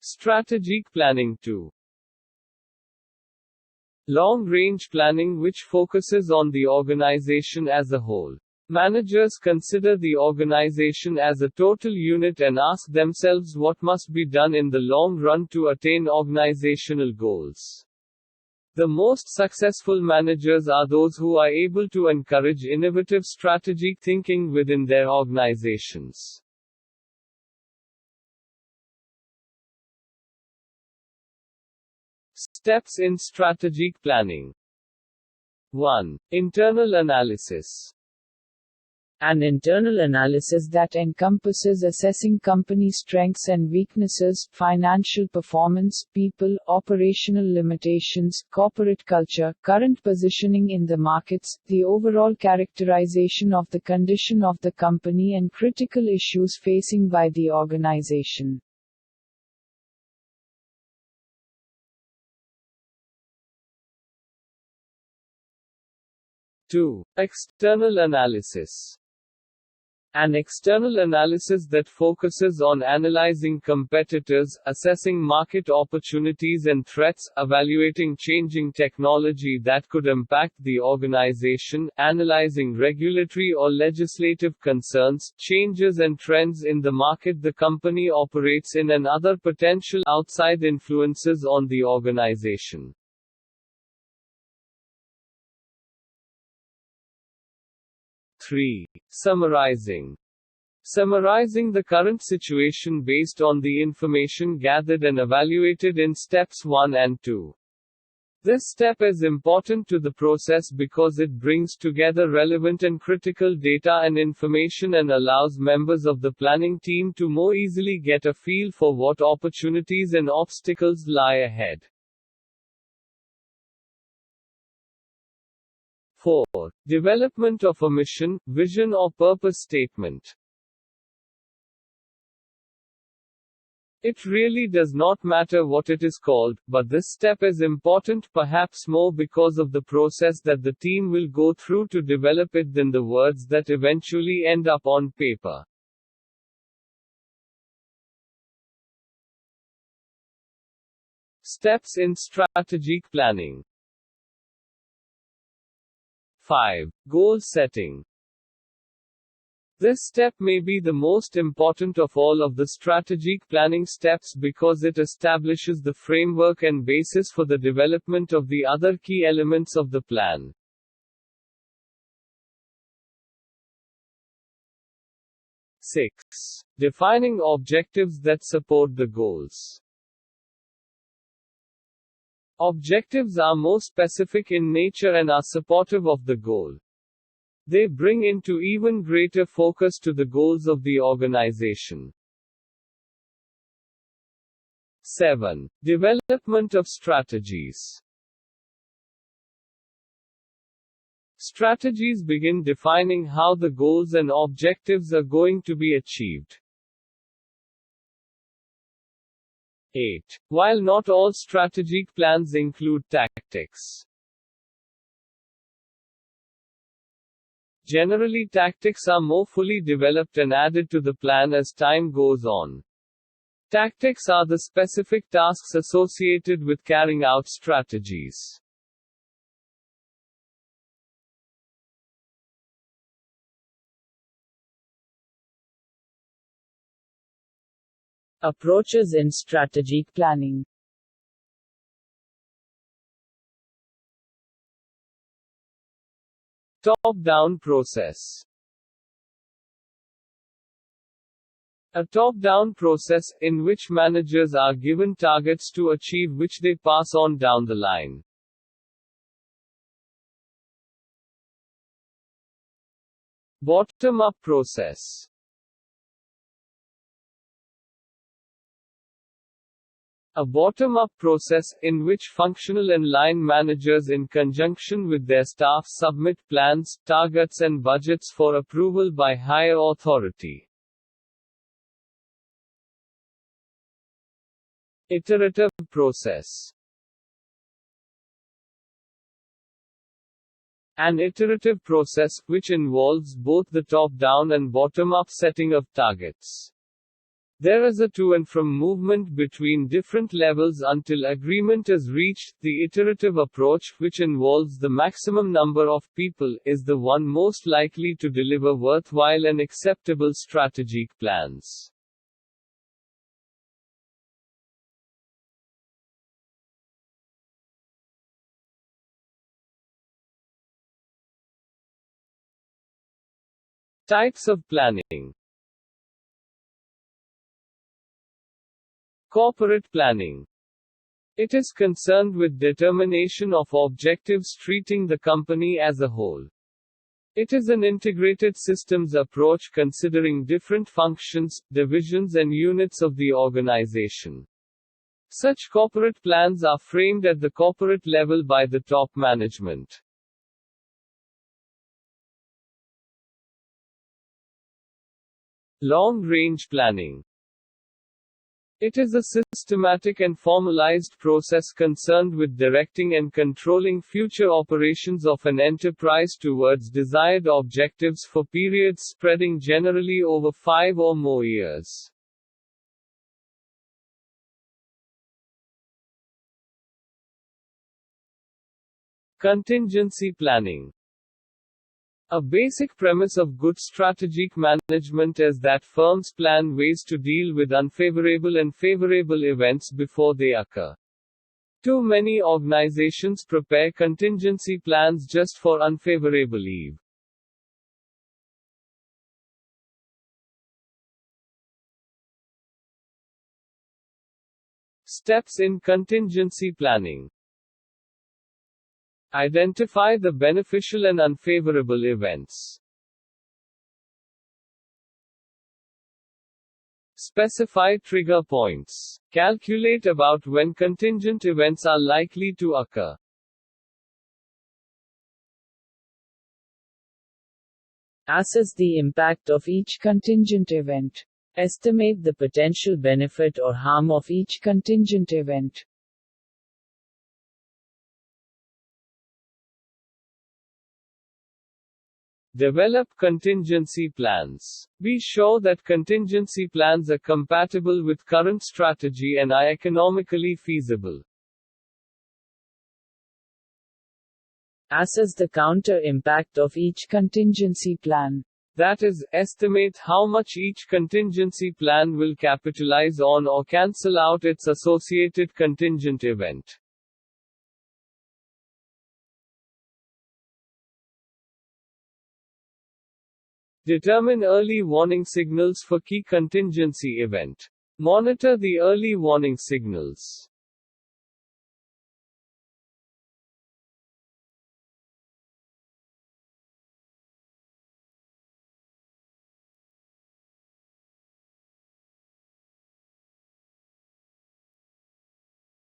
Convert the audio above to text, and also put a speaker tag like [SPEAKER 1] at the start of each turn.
[SPEAKER 1] Strategic planning 2. Long-range planning, which focuses on the organization as a whole. Managers consider the organization as a total unit and ask themselves what must be done in the long run to attain organizational goals. The most successful managers are those who are able to encourage innovative strategic thinking within their organizations. Steps in strategic planning. 1. Internal analysis.
[SPEAKER 2] An internal analysis that encompasses assessing company strengths and weaknesses, financial performance, people, operational limitations, corporate culture, current positioning in the markets, the overall characterization of the condition of the company and critical issues facing by the organization.
[SPEAKER 1] 2. External analysis. An external analysis that focuses on analyzing competitors, assessing market opportunities and threats, evaluating changing technology that could impact the organization, analyzing regulatory or legislative concerns, changes and trends in the market the company operates in, and other potential outside influences on the organization. 3. Summarizing. Summarizing the current situation based on the information gathered and evaluated in steps 1 and 2. This step is important to the process because it brings together relevant and critical data and information and allows members of the planning team to more easily get a feel for what opportunities and obstacles lie ahead. 4. Development of a mission, vision or purpose statement. It really does not matter what it is called, but this step is important, perhaps more because of the process that the team will go through to develop it than the words that eventually end up on paper. Steps in strategic planning. 5. Goal setting. This step may be the most important of all of the strategic planning steps because it establishes the framework and basis for the development of the other key elements of the plan. 6. Defining objectives that support the goals. Objectives are more specific in nature and are supportive of the goal. They bring into even greater focus to the goals of the organization. 7. Development of strategies. Strategies begin defining how the goals and objectives are going to be achieved. 8. While not all strategic plans include tactics. Generally, tactics are more fully developed and added to the plan as time goes on. Tactics are the specific tasks associated with carrying out strategies.
[SPEAKER 2] Approaches in strategic planning.
[SPEAKER 1] Top-down process. A top-down process, in which managers are given targets to achieve which they pass on down the line. Bottom-up process. A bottom-up process, in which functional and line managers in conjunction with their staff submit plans, targets and budgets for approval by higher authority. Iterative process. An iterative process, which involves both the top-down and bottom-up setting of targets. There is a to and from movement between different levels until agreement is reached. The iterative approach, which involves the maximum number of people, is the one most likely to deliver worthwhile and acceptable strategic plans. Types of planning. Corporate planning. It is concerned with determination of objectives treating the company as a whole. It is an integrated systems approach considering different functions, divisions and units of the organization. Such corporate plans are framed at the corporate level by the top management. Long-range planning. It is a systematic and formalized process concerned with directing and controlling future operations of an enterprise towards desired objectives for periods spreading generally over 5 or more years. Contingency planning. A basic premise of good strategic management is that firms plan ways to deal with unfavorable and favorable events before they occur. Too many organizations prepare contingency plans just for unfavorable eve. Steps in contingency planning. Identify the beneficial and unfavorable events. Specify trigger points. Calculate about when contingent events are likely to occur.
[SPEAKER 2] Assess the impact of each contingent event. Estimate the potential benefit or harm of each contingent event.
[SPEAKER 1] Develop contingency plans. Be sure that contingency plans are compatible with current strategy and are economically feasible.
[SPEAKER 2] Assess the counter impact of each contingency plan.
[SPEAKER 1] That is, estimate how much each contingency plan will capitalize on or cancel out its associated contingent event. Determine early warning signals for key contingency event. Monitor the early warning signals.